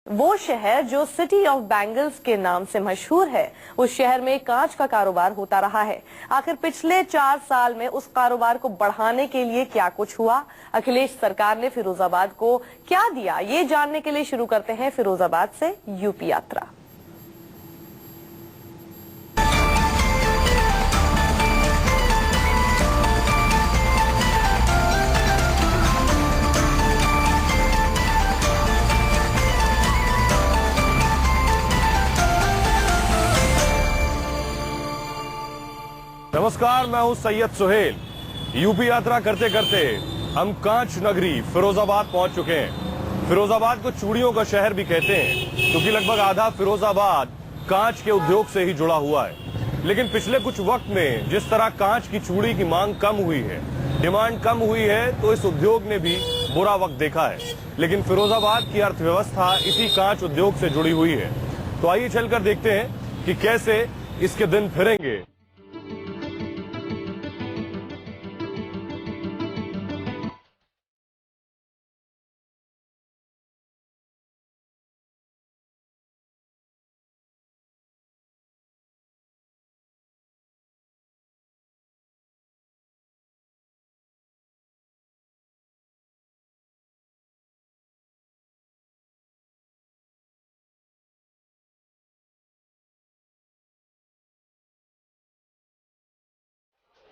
वो शहर जो सिटी ऑफ बैंगल्स के नाम से मशहूर है, उस शहर में कांच का कारोबार होता रहा है। आखिर पिछले 4 साल में उस कारोबार को बढ़ाने के लिए क्या कुछ हुआ? अखिलेश सरकार ने फिरोजाबाद को क्या दिया, ये जानने के लिए शुरू करते हैं फिरोजाबाद से यूपी यात्रा। नमस्कार, मैं हूं सैयद सुहेल। यूपी यात्रा करते करते हम कांच नगरी फिरोजाबाद पहुंच चुके हैं। फिरोजाबाद को चूड़ियों का शहर भी कहते हैं क्योंकि लगभग आधा फिरोजाबाद कांच के उद्योग से ही जुड़ा हुआ है। लेकिन पिछले कुछ वक्त में जिस तरह कांच की चूड़ी की मांग कम हुई है, डिमांड कम हुई है, तो इस उद्योग ने भी बुरा वक्त देखा है। लेकिन फिरोजाबाद की अर्थव्यवस्था इसी कांच उद्योग से जुड़ी हुई है। तो आइए चलकर देखते हैं कि कैसे इसके दिन फिरेंगे।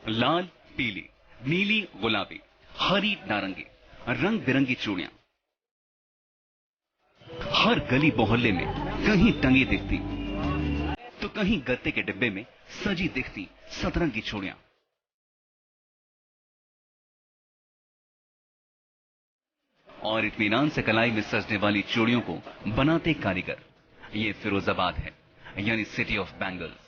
लाल, पीली, नीली, गुलाबी, हरी, नारंगी, रंग बिरंगी चूड़ियां हर गली मोहल्ले में कहीं टंगी दिखती तो कहीं गत्ते के डिब्बे में सजी दिखती सतरंगी चूड़ियां। और इत्मीनान से कलाई में सजने वाली चूड़ियों को बनाते कारीगर ये फिरोजाबाद है, यानी सिटी ऑफ बैंगल्स।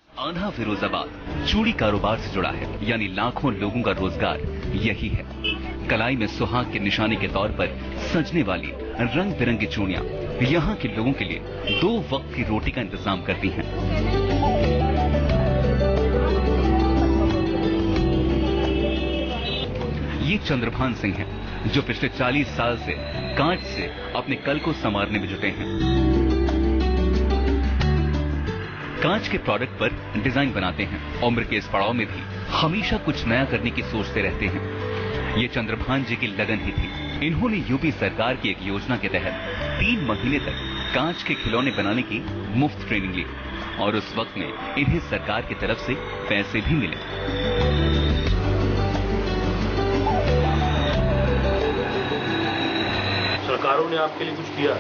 आधा फिरोजाबाद चूड़ी कारोबार से जुड़ा है, यानी लाखों लोगों का रोजगार यही है। कलाई में सुहाग की निशानी के तौर पर सजने वाली रंग बिरंगी चूड़ियां यहां के लोगों के लिए 2 वक्त की रोटी का इंतजाम करती हैं। ये चंद्रभान सिंह हैं, जो पिछले 40 साल से कांच से अपने कल को संवारने में जुटे हैं। कांच के प्रोडक्ट पर डिजाइन बनाते हैं। उम्र के इस पड़ाव में भी हमेशा कुछ नया करने की सोचते रहते हैं। ये चंद्रभान जी की लगन ही थी। इन्होंने यूपी सरकार की एक योजना के तहत 3 महीने तक कांच के खिलौने बनाने की मुफ्त ट्रेनिंग ली और उस वक्त में इन्हें सरकार की तरफ से पैसे भी मिले। सरकारों ने आपके लिए कुछ किया?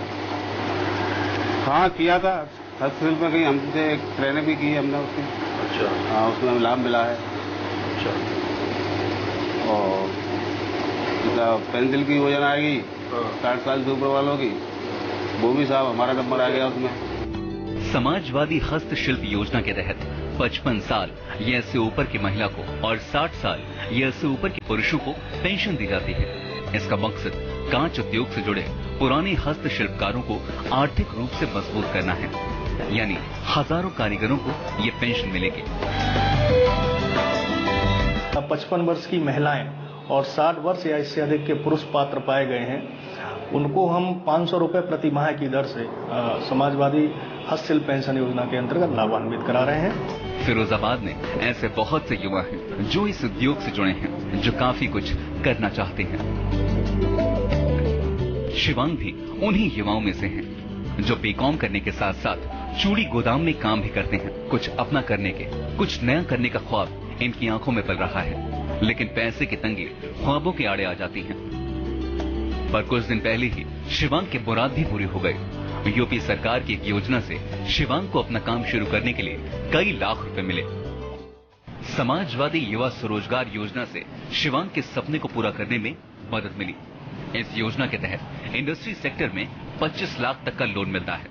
हाँ, किया था। हस्तशिल्प में कहीं हमसे ट्रेनिंग भी की है हमने उसकी। अच्छा। हाँ, उसमें हमें लाभ मिला है। अच्छा। और पेंसिल की योजना आएगी 60 साल से ऊपर वालों की, वो भी साहब हमारा नंबर आ गया उसमें। समाजवादी हस्तशिल्प योजना के तहत 55 साल या इससे ऊपर की महिला को और 60 साल या इससे ऊपर के पुरुषों को पेंशन दी जाती है। इसका मकसद कांच उद्योग से जुड़े पुराने हस्तशिल्पकारों को आर्थिक रूप से मजबूत करना है, यानी हजारों कारीगरों को ये पेंशन मिलेगी। 55 वर्ष की महिलाएं और 60 वर्ष या इससे अधिक के पुरुष पात्र पाए गए हैं, उनको हम 500 रुपए प्रति माह की दर से समाजवादी हस्तशिल्प पेंशन योजना के अंतर्गत लाभान्वित करा रहे हैं। फिरोजाबाद में ऐसे बहुत से युवा हैं जो इस उद्योग से जुड़े हैं, जो काफी कुछ करना चाहते हैं। शिवांग भी उन्हीं युवाओं में से हैं, जो बीकॉम करने के साथ साथ चूड़ी गोदाम में काम भी करते हैं। कुछ अपना करने के, कुछ नया करने का ख्वाब इनकी आंखों में पल रहा है, लेकिन पैसे की तंगी ख्वाबों के आड़े आ जाती है। पर कुछ दिन पहले ही शिवांग की मुराद भी पूरी हो गई। यूपी सरकार की एक योजना से शिवांग को अपना काम शुरू करने के लिए कई लाख रुपए मिले। समाजवादी युवा स्वरोजगार योजना से शिवांग के सपने को पूरा करने में मदद मिली। इस योजना के तहत इंडस्ट्री सेक्टर में 25 लाख तक का लोन मिलता है,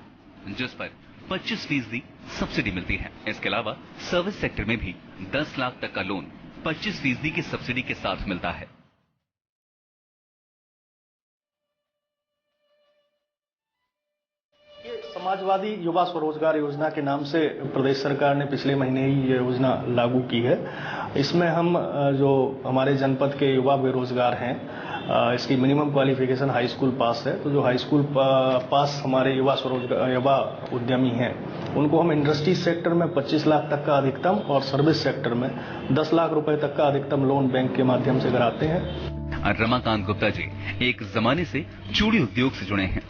जिस पर 25% सब्सिडी मिलती है। इसके अलावा सर्विस सेक्टर में भी 10 लाख तक का लोन 25% की सब्सिडी के साथ मिलता है। ये समाजवादी युवा स्वरोजगार योजना के नाम से प्रदेश सरकार ने पिछले महीने ही ये योजना लागू की है। इसमें हम जो हमारे जनपद के युवा बेरोजगार हैं, इसकी मिनिमम क्वालिफिकेशन हाई स्कूल पास है। तो जो हाई स्कूल पास हमारे युवा उद्यमी हैं, उनको हम इंडस्ट्री सेक्टर में 25 लाख तक का अधिकतम और सर्विस सेक्टर में 10 लाख रुपए तक का अधिकतम लोन बैंक के माध्यम से कराते हैं। रमाकांत गुप्ता जी एक जमाने से चूड़ी उद्योग से जुड़े हैं।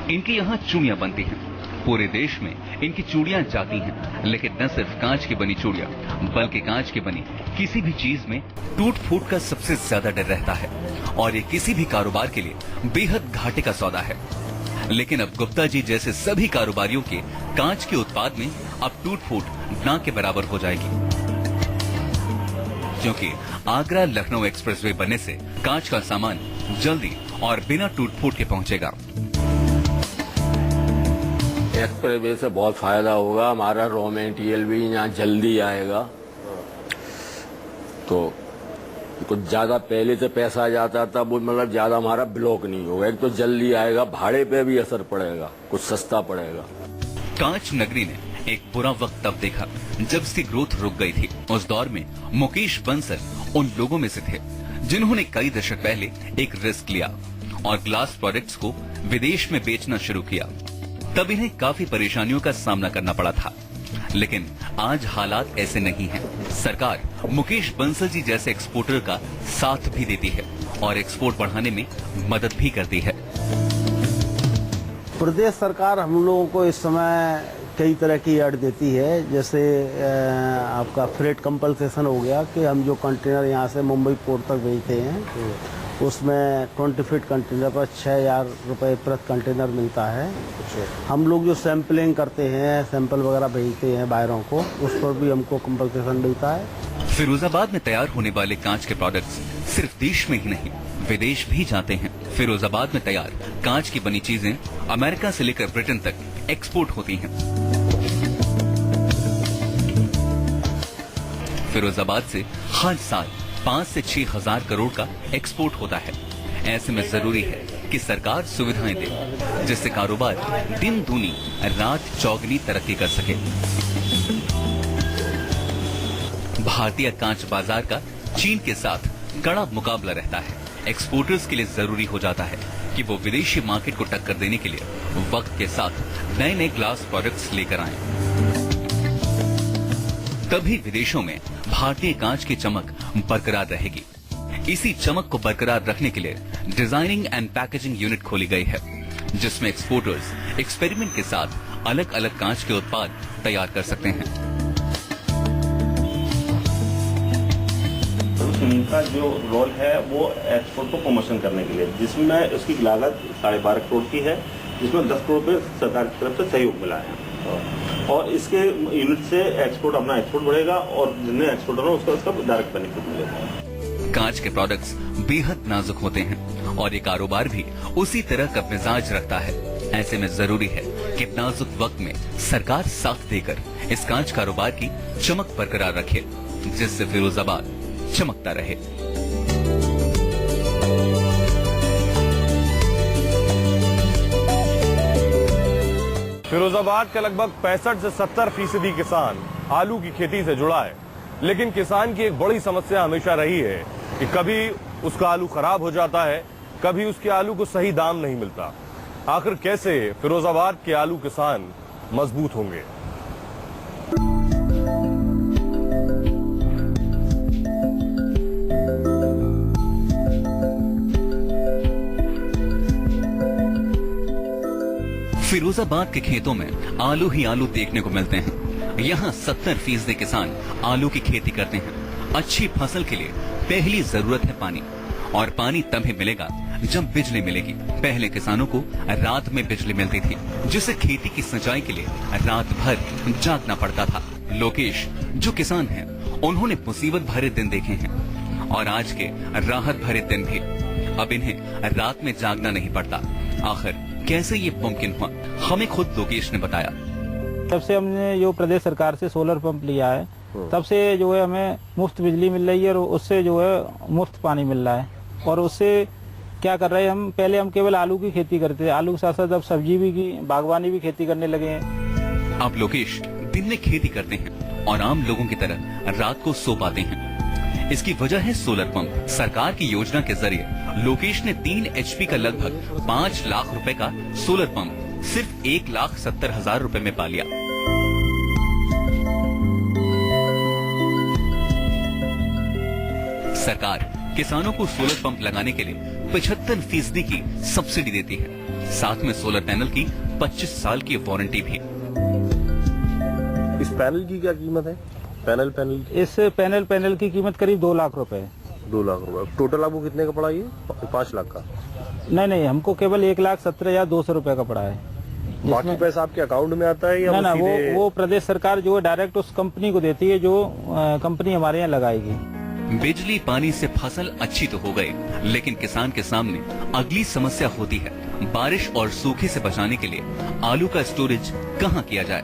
इनके यहाँ चूड़ियां बनती हैं। पूरे देश में इनकी चूड़ियां जाती हैं, लेकिन न सिर्फ कांच की बनी चूड़ियां, बल्कि कांच की बनी किसी भी चीज में टूट फूट का सबसे ज्यादा डर रहता है और ये किसी भी कारोबार के लिए बेहद घाटे का सौदा है। लेकिन अब गुप्ता जी जैसे सभी कारोबारियों के कांच के उत्पाद में अब टूट फूट ना के बराबर हो जाएगी, क्योंकि आगरा लखनऊ एक्सप्रेसवे बनने से कांच का सामान जल्दी और बिना टूट फूट के पहुंचेगा। एक्सप्रेसवे से बहुत फायदा होगा, हमारा रॉ मटेरियल भी यहाँ जल्दी आएगा। तो कुछ ज्यादा पहले से पैसा आ जाता था, वो मतलब ज्यादा हमारा ब्लॉक नहीं होगा। एक तो जल्दी आएगा, भाड़े पे भी असर पड़ेगा, कुछ सस्ता पड़ेगा। कांच नगरी ने एक बुरा वक्त तब देखा जब इसकी ग्रोथ रुक गई थी। उस दौर में मुकेश बंसल उन लोगों में से थे जिन्होंने कई दशक पहले एक रिस्क लिया और ग्लास प्रोडक्ट्स को विदेश में बेचना शुरू किया। तब इन्हें काफी परेशानियों का सामना करना पड़ा था, लेकिन आज हालात ऐसे नहीं हैं। सरकार मुकेश बंसल जी जैसे एक्सपोर्टर का साथ भी देती है और एक्सपोर्ट बढ़ाने में मदद भी करती है। प्रदेश सरकार हम लोगों को इस समय कई तरह की ऐड देती है, जैसे आपका फ्रेट कंपल्सेशन हो गया कि हम जो कंटेनर यहाँ से मुंबई पोर्ट तक भेजते हैं उसमें 20 फीट कंटेनर पर 6,000 रुपये प्रति कंटेनर मिलता है। हम लोग जो सैंपलिंग करते हैं, सैंपल वगैरह भेजते हैं बाहरों को, उस पर भी हमको कंपल्सेशन मिलता है। फिरोजाबाद में तैयार होने वाले कांच के प्रोडक्ट्स सिर्फ देश में ही नहीं विदेश भी जाते हैं। फिरोजाबाद में तैयार कांच की बनी चीजें अमेरिका से लेकर ब्रिटेन तक एक्सपोर्ट होती हैं। फिरोजाबाद से हर साल 5 से 6 हजार करोड़ का एक्सपोर्ट होता है। ऐसे में जरूरी है कि सरकार सुविधाएं दे, जिससे कारोबार दिन दूनी रात चौगनी तरक्की कर सके। भारतीय कांच बाजार का चीन के साथ कड़ा मुकाबला रहता है। एक्सपोर्टर्स के लिए जरूरी हो जाता है कि वो विदेशी मार्केट को टक्कर देने के लिए वक्त के साथ नए नए ग्लास प्रोडक्ट्स लेकर आएं। तभी विदेशों में भारतीय कांच की चमक बरकरार रहेगी। इसी चमक को बरकरार रखने के लिए डिजाइनिंग एंड पैकेजिंग यूनिट खोली गई है, जिसमें एक्सपोर्टर्स एक्सपेरिमेंट के साथ अलग अलग कांच के उत्पाद तैयार कर सकते हैं। उनका जो रोल है वो एक्सपोर्ट को प्रमोशन करने के लिए, जिसमें उसकी लागत 12.5 करोड़ की है, जिसमें 10 करोड़ रुपए सरकार की तरफ से सहयोग मिला है और इसके यूनिट से एक्सपोर्ट अपना एक्सपोर्ट बढ़ेगा और जिन्हें एक्सपोर्ट होना उसका डायरेक्ट बेनिफिट मिलेगा। कांच के प्रोडक्ट्स बेहद नाजुक होते हैं और ये कारोबार भी उसी तरह का मिजाज रखता है। ऐसे में जरूरी है कि नाजुक वक्त में सरकार साथ देकर इस कांच कारोबार की चमक बरकरार रखे, जिससे फिरोजाबाद चमकता रहे। फिरोजाबाद का लगभग 65 से 70% किसान आलू की खेती से जुड़ा है, लेकिन किसान की एक बड़ी समस्या हमेशा रही है कि कभी उसका आलू खराब हो जाता है, कभी उसके आलू को सही दाम नहीं मिलता। आखिर कैसे फिरोजाबाद के आलू किसान मजबूत होंगे? फिरोजाबाद के खेतों में आलू ही आलू देखने को मिलते हैं। यहाँ 70% किसान आलू की खेती करते हैं। अच्छी फसल के लिए पहली जरूरत है पानी, और पानी तभी मिलेगा जब बिजली मिलेगी। पहले किसानों को रात में बिजली मिलती थी, जिससे खेती की सिंचाई के लिए रात भर जागना पड़ता था। लोकेश जो किसान हैं, उन्होंने मुसीबत भरे दिन देखे हैं और आज के राहत भरे दिन भी। अब इन्हें रात में जागना नहीं पड़ता। आखिर कैसे ये मुमकिन हुआ, हमें खुद लोकेश ने बताया। तब से हमने जो प्रदेश सरकार से सोलर पंप लिया है, तब से जो है हमें मुफ्त बिजली मिल रही है और उससे जो है मुफ्त पानी मिल रहा है और उससे क्या कर रहे हैं हम, पहले हम केवल आलू की खेती करते थे, आलू के साथ साथ अब सब्जी भी की, बागवानी भी खेती करने लगे हैं। अब लोकेश दिन में खेती करते हैं और आम लोगों की तरह रात को सो पाते हैं। इसकी वजह है सोलर पंप। सरकार की योजना के जरिए लोकेश ने 3 HP का लगभग 5 लाख रुपए का सोलर पंप सिर्फ 1,70,000 रुपए में पा लिया। सरकार किसानों को सोलर पंप लगाने के लिए 75% की सब्सिडी देती है, साथ में सोलर पैनल की 25 साल की वारंटी भी। इस पैनल की क्या कीमत है? पैनल इस पैनल की कीमत करीब 2 लाख रुपए है। 2 लाख रुपए। टोटल आपको कितने का पड़ा ये? 5 लाख का? नहीं, हमको केवल 1,70,200 रुपए का पड़ा है। बाकी पैसा आपके अकाउंट में आता है या ना, वो प्रदेश सरकार जो है डायरेक्ट उस कंपनी को देती है जो कंपनी हमारे यहाँ लगाएगी। बिजली पानी से फसल अच्छी तो हो गई, लेकिन किसान के सामने अगली समस्या होती है बारिश और सूखे से बचाने के लिए आलू का स्टोरेज कहां किया जाए।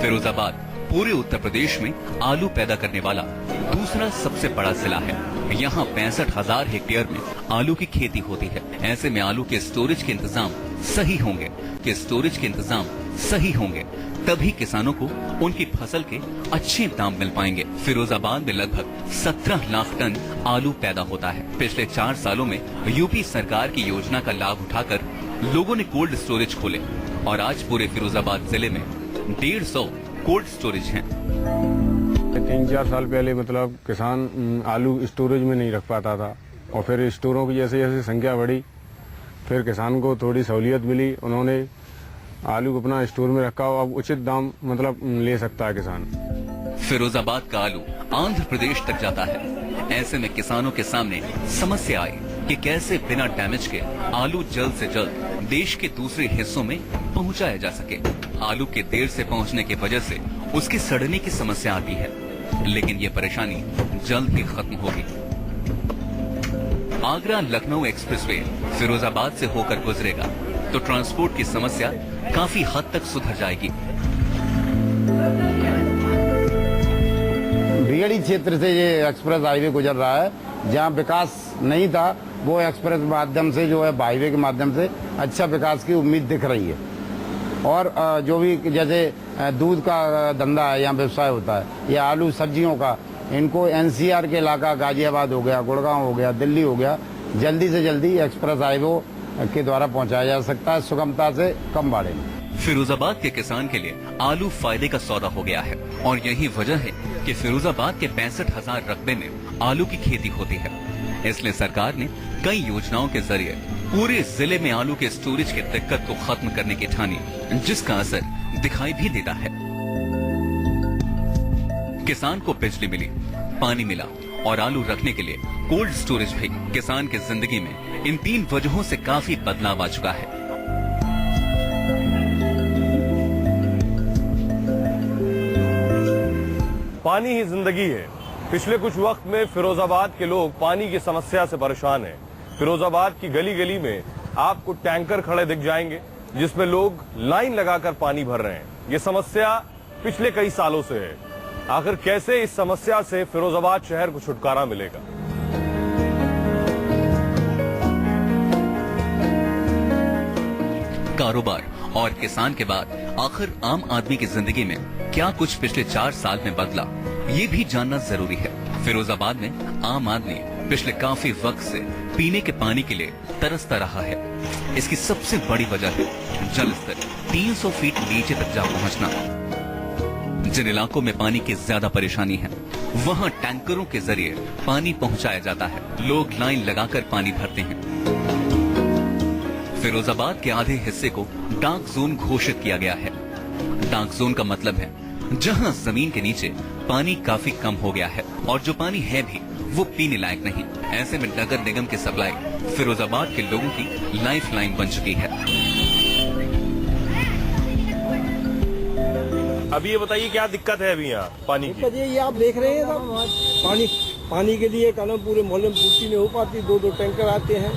फिरोजाबाद पूरे उत्तर प्रदेश में आलू पैदा करने वाला दूसरा सबसे बड़ा जिला है। यहाँ 65,000 हेक्टेयर में आलू की खेती होती है। ऐसे में आलू के स्टोरेज के इंतजाम सही होंगे तभी किसानों को उनकी फसल के अच्छे दाम मिल पाएंगे। फिरोजाबाद में लगभग 17 लाख टन आलू पैदा होता है। पिछले 4 सालों में यूपी सरकार की योजना का लाभ उठाकर लोगों ने कोल्ड स्टोरेज खोले और आज पूरे फिरोजाबाद जिले में 150 कोल्ड स्टोरेज हैं। 3-4 साल पहले मतलब किसान आलू स्टोरेज में नहीं रख पाता था और फिर स्टोरों की जैसे जैसे संख्या बढ़ी फिर किसान को थोड़ी सहूलियत मिली, उन्होंने आलू अपना स्टोर में रखा और अब उचित दाम मतलब ले सकता है किसान। फिरोजाबाद का आलू आंध्र प्रदेश तक जाता है। ऐसे में किसानों के सामने समस्या आई कि कैसे बिना डैमेज के आलू जल्द से जल्द देश के दूसरे हिस्सों में पहुंचाया जा सके। आलू के देर से पहुंचने की वजह से उसके सड़ने की समस्या आती है, लेकिन ये परेशानी जल्द ही खत्म होगी। आगरा लखनऊ एक्सप्रेसवे फिरोजाबाद से होकर गुजरेगा तो ट्रांसपोर्ट की समस्या काफी हद तक सुधर जाएगी। बीहड़ी क्षेत्र से ये एक्सप्रेस हाईवे गुजर रहा है, जहाँ विकास नहीं था वो एक्सप्रेस माध्यम से जो है हाईवे के माध्यम से अच्छा विकास की उम्मीद दिख रही है। और जो भी जैसे दूध का धंधा है यहाँ व्यवसाय होता है या आलू सब्जियों का, इनको NCR के इलाका गाजियाबाद हो गया, गुड़गांव हो गया, दिल्ली हो गया, जल्दी से जल्दी एक्सप्रेस हाईवे के द्वारा पहुंचाया जा सकता है सुगमता से कम भाड़े में। फिरोजाबाद के किसान के लिए आलू फायदे का सौदा हो गया है और यही वजह है कि फिरोजाबाद के 65,000 रकबे में आलू की खेती होती है। इसलिए सरकार ने कई योजनाओं के जरिए पूरे जिले में आलू के स्टोरेज की दिक्कत को खत्म करने की ठानी, जिसका असर दिखाई भी देता है। किसान को बिजली मिली, पानी मिला और आलू रखने के लिए कोल्ड स्टोरेज भी। किसान की जिंदगी में इन 3 वजहों से काफी बदलाव आ चुका है। पानी ही जिंदगी है। पिछले कुछ वक्त में फिरोजाबाद के लोग पानी की समस्या से परेशान हैं। फिरोजाबाद की गली गली में आपको टैंकर खड़े दिख जाएंगे जिसमें लोग लाइन लगाकर पानी भर रहे हैं। ये समस्या पिछले कई सालों से है। आखिर कैसे इस समस्या से फिरोजाबाद शहर को छुटकारा मिलेगा? कारोबार और किसान के बाद आखिर आम आदमी की जिंदगी में क्या कुछ पिछले 4 साल में बदला, ये भी जानना जरूरी है। फिरोजाबाद में आम आदमी पिछले काफी वक्त से पीने के पानी के लिए तरसता रहा है। इसकी सबसे बड़ी वजह है जल स्तर 300 फीट नीचे तक जा पहुंचना। जिन इलाकों में पानी की ज्यादा परेशानी है वहां टैंकरों के जरिए पानी पहुंचाया जाता है। लोग लाइन लगाकर पानी भरते हैं। फिरोजाबाद के आधे हिस्से को डार्क जोन घोषित किया गया है। डार्क जोन का मतलब है जहां जमीन के नीचे पानी काफी कम हो गया है और जो पानी है भी वो पीने लायक नहीं। ऐसे में नगर निगम की सप्लाई फिरोजाबाद के लोगों की लाइफ लाइन बन चुकी है। अभी ये बताइए क्या दिक्कत है अभी यहाँ पानी की? ये आप देख रहे हैं ना, पानी के लिए पूरे मोहल्ले में पूर्ति नहीं हो पाती। 2-2 टैंकर आते हैं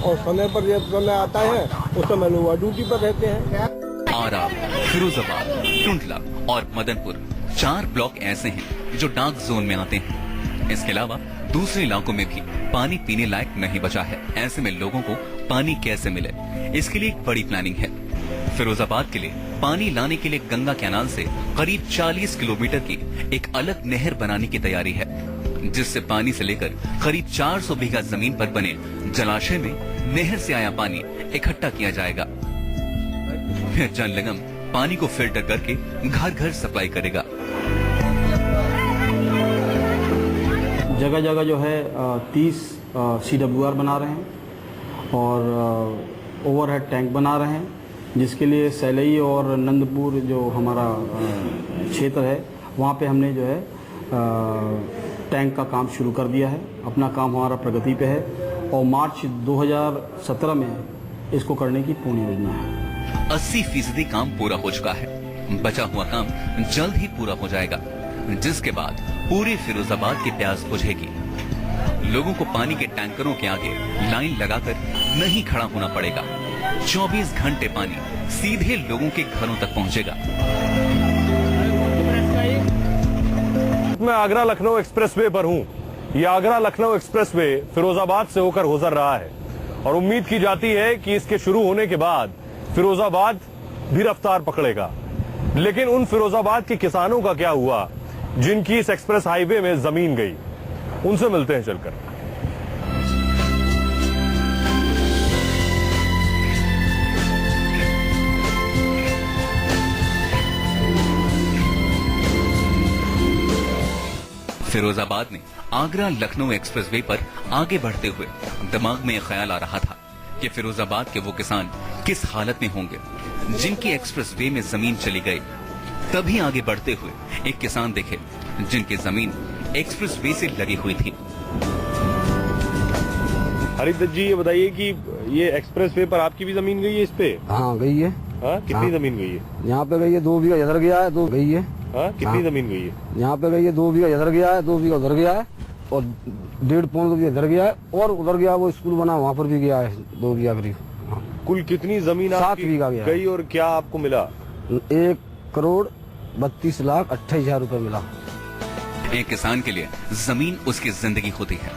और समय पर जब समय आता है उस समय लोग ड्यूटी पर रहते हैं। आरा, फिरोजाबाद, टुंडला और मदनपुर 4 ब्लॉक ऐसे हैं जो डार्क जोन में आते हैं। इसके अलावा दूसरे इलाकों में भी पानी पीने लायक नहीं बचा है। ऐसे में लोगों को पानी कैसे मिले, इसके लिए एक बड़ी प्लानिंग है। फिरोजाबाद के लिए पानी लाने के लिए गंगा कैनाल से करीब 40 किलोमीटर की एक अलग नहर बनाने की तैयारी है, जिससे पानी से लेकर करीब 400 बीघा जमीन पर बने जलाशय में नहर से आया पानी इकट्ठा किया जाएगा। फिर जल निगम पानी को फिल्टर करके घर घर सप्लाई करेगा। जगह जगह जो है 30 CWR बना रहे हैं और ओवरहेड टैंक बना रहे हैं, जिसके लिए सैलई और नंदपुर जो हमारा क्षेत्र है वहाँ पे हमने जो है टैंक का काम शुरू कर दिया है। अपना काम हमारा प्रगति पे है और मार्च 2017 में इसको करने की पूर्ण योजना है। 80% काम पूरा हो चुका है, बचा हुआ काम जल्द ही पूरा हो जाएगा, जिसके बाद पूरे फिरोजाबाद की प्यास बुझेगी। लोगों को पानी के टैंकरों के आगे लाइन लगाकर नहीं खड़ा होना पड़ेगा। 24 घंटे पानी सीधे लोगों के घरों तक पहुंचेगा। मैं आगरा लखनऊ एक्सप्रेसवे पर हूं। यह आगरा लखनऊ एक्सप्रेसवे फिरोजाबाद से होकर गुजर रहा है और उम्मीद की जाती है कि इसके शुरू होने के बाद फिरोजाबाद भी रफ्तार पकड़ेगा। लेकिन उन फिरोजाबाद के किसानों का क्या हुआ जिनकी इस एक्सप्रेस हाईवे में जमीन गई? उनसे मिलते हैं चलकर। फिरोजाबाद में आगरा लखनऊ एक्सप्रेसवे पर आगे बढ़ते हुए दिमाग में ख्याल आ रहा था कि फिरोजाबाद के वो किसान किस हालत में होंगे जिनकी एक्सप्रेसवे में जमीन चली गई। तभी आगे बढ़ते हुए एक किसान देखे जिनकी जमीन एक्सप्रेसवे से लगी हुई थी। हरिदत्त जी, ये बताइए कि ये एक्सप्रेसवे पर आपकी भी जमीन गई है इस पे? हाँ गई है। हाँ, कितनी जमीन गई है? यहाँ पे गई है 2 बीघा इधर गया है, 2 गई है। हाँ, कितनी जमीन गई है? यहाँ पे गई है 2 बीघा इधर गया है, 2 बीघा उधर गया है और 1.5 बीघा इधर गया है और उधर गया वो स्कूल बना वहाँ पर भी गया है 2 बीघा करीब। कुल कितनी जमीन 7 बीघा गई और क्या आपको मिला? 1,32,28,000 रुपए मिला। एक किसान के लिए जमीन उसकी जिंदगी होती है।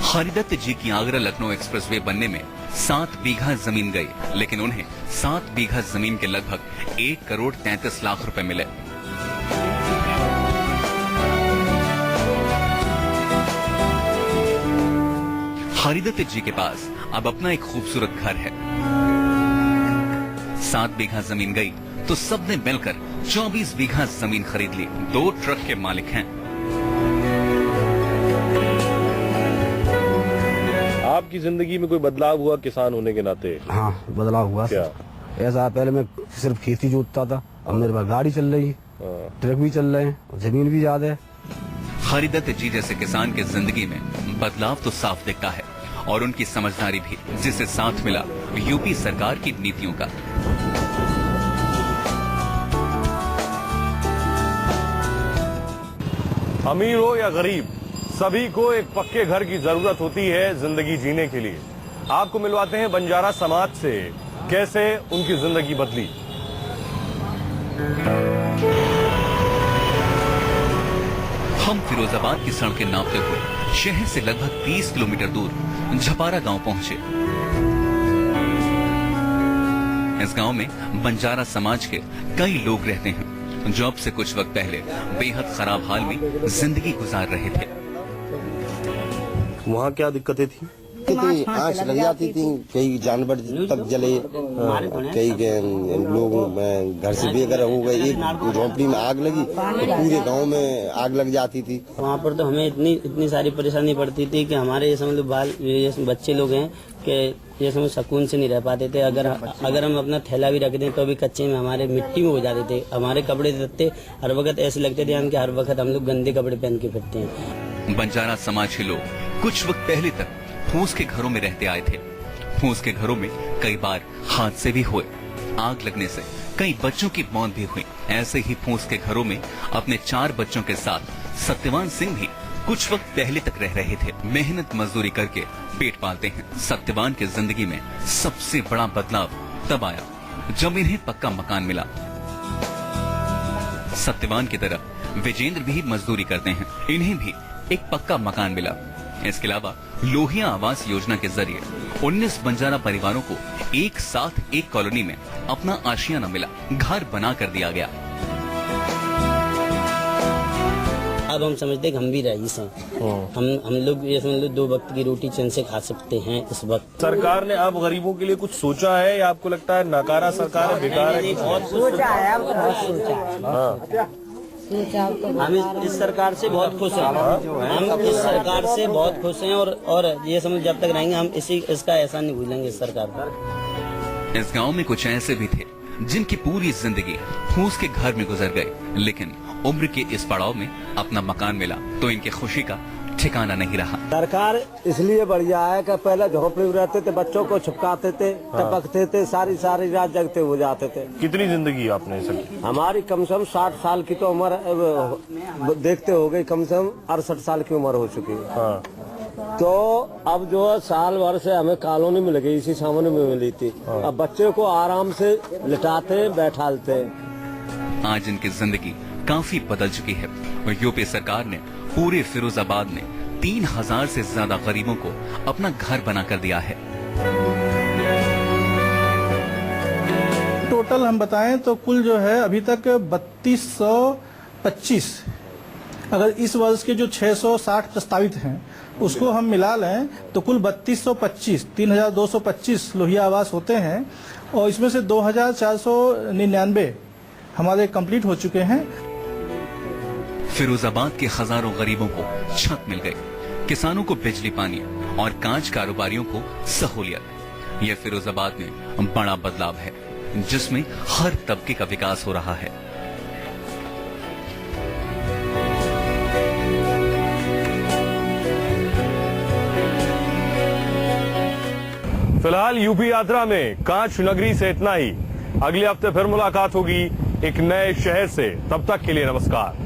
हरिदत्त जी की आगरा लखनऊ एक्सप्रेसवे बनने में 7 बीघा जमीन गई, लेकिन उन्हें 7 बीघा जमीन के लगभग 1,33,00,000 रुपए मिले। हरिदत्त जी के पास अब अपना एक खूबसूरत घर है। 7 बीघा जमीन गई तो सबने मिलकर 24 बीघा जमीन खरीद ली। 2 ट्रक के मालिक हैं। आपकी जिंदगी में कोई बदलाव हुआ किसान होने के नाते? हाँ, बदलाव हुआ। क्या? ऐसा पहले मैं सिर्फ खेती जोतता था, अब मेरे पास गाड़ी चल रही है, ट्रक भी चल रहे हैं, जमीन भी ज्यादा है। हरिदत्त जी जैसे किसान के जिंदगी में बदलाव तो साफ दिखता है और उनकी समझदारी भी, जिसे साथ मिला यूपी सरकार की नीतियों का। अमीर हो या गरीब, सभी को एक पक्के घर की जरूरत होती है जिंदगी जीने के लिए। आपको मिलवाते हैं बंजारा समाज से, कैसे उनकी जिंदगी बदली। हम फिरोजाबाद की सड़कें नापते हुए शहर से लगभग 30 किलोमीटर दूर झपारा गांव पहुंचे। इस गांव में बंजारा समाज के कई लोग रहते हैं जो अब से कुछ वक्त पहले बेहद खराब हाल में जिंदगी गुजार रहे थे। वहाँ क्या दिक्कतें थी? कितनी आँच लग जाती थी, कई जानवर तक जले, कई लोग घर से बेघर हो गए। एक झोंपड़ी में आग लगी तो पूरे गांव में आग लग जाती थी। वहाँ पर तो हमें इतनी सारी परेशानी पड़ती थी कि हमारे ये समझ बच्चे लोग हैं कि ये समझ सुकून से नहीं रह पाते थे। अगर हम अपना थैला भी रख दें तो भी कच्चे में हमारे मिट्टी में हो जाते थे। हमारे कपड़े धोते हर वक्त ऐसे लगते थे कि हर वक्त हम लोग गंदे कपड़े पहन के फिरते हैं। बंजारा समाज के लोग कुछ वक्त पहले तक फूस के घरों में रहते आए थे। फूस के घरों में कई बार हादसे भी हुए। आग लगने से कई बच्चों की मौत भी हुई। ऐसे ही फूस के घरों में अपने 4 बच्चों के साथ सत्यवान सिंह भी कुछ वक्त पहले तक रह रहे थे। मेहनत मजदूरी करके पेट पालते हैं। सत्यवान की जिंदगी में सबसे बड़ा बदलाव तब आया जब इन्हें पक्का मकान मिला। सत्यवान की तरह विजेंद्र भी मजदूरी करते हैं। इन्हें भी एक पक्का मकान मिला। इसके अलावा लोहिया आवास योजना के जरिए 19 बंजारा परिवारों को एक साथ एक कॉलोनी में अपना आशियाना मिला, घर बना कर दिया गया। अब हम समझते कि हम भी रईस हैं। हम लोग ये समझ लो 2 वक्त की रोटी चैन से खा सकते हैं इस वक्त। सरकार ने अब गरीबों के लिए कुछ सोचा है या आपको लगता है नकारा सरकार है, बेकार है? बहुत सोचा है, बहुत सोचा है। हम इस सरकार से बहुत खुश हैं। हम इस सरकार से बहुत खुश हैं और ये समझ जब तक रहेंगे हम इसका एहसान नहीं भूलेंगे इस सरकार का। इस गांव में कुछ ऐसे भी थे जिनकी पूरी जिंदगी फूस के घर में गुजर गई, लेकिन उम्र के इस पड़ाव में अपना मकान मिला तो इनकी खुशी का ठिकाना नहीं रहा। सरकार इसलिए बढ़िया है कि पहले झोपड़ी में रहते थे, बच्चों को छुपकाते थे, टपकते थे, सारी रात जगते हो जाते थे। कितनी जिंदगी आपने सर? हमारी कम से कम 60 साल की तो उम्र देखते हो गई, कम से कम 68 साल की उम्र हो चुकी है। हाँ। तो अब जो साल भर से हमें कॉलोनी मिल गई, इसी सामने में मिली थी। अब बच्चे को आराम से लिटाते बैठाते। आज इनकी जिंदगी काफी बदल चुकी है और यूपी सरकार ने पूरे फिरोजाबाद में 3000 से ज्यादा गरीबों को अपना घर बना कर दिया है। टोटल हम बताएं तो कुल जो है अभी तक 3225, अगर इस वर्ष के जो 660 प्रस्तावित हैं उसको हम मिला लें तो कुल 3225, 3225 लोहिया आवास होते हैं और इसमें से 2499 हमारे कंप्लीट हो चुके हैं। फिरोजाबाद के हजारों गरीबों को छत मिल गई, किसानों को बिजली पानी और कांच कारोबारियों को सहूलियत। यह फिरोजाबाद में बड़ा बदलाव है जिसमें हर तबके का विकास हो रहा है। फिलहाल यूपी यात्रा में कांच नगरी से इतना ही। अगले हफ्ते फिर मुलाकात होगी एक नए शहर से। तब तक के लिए नमस्कार।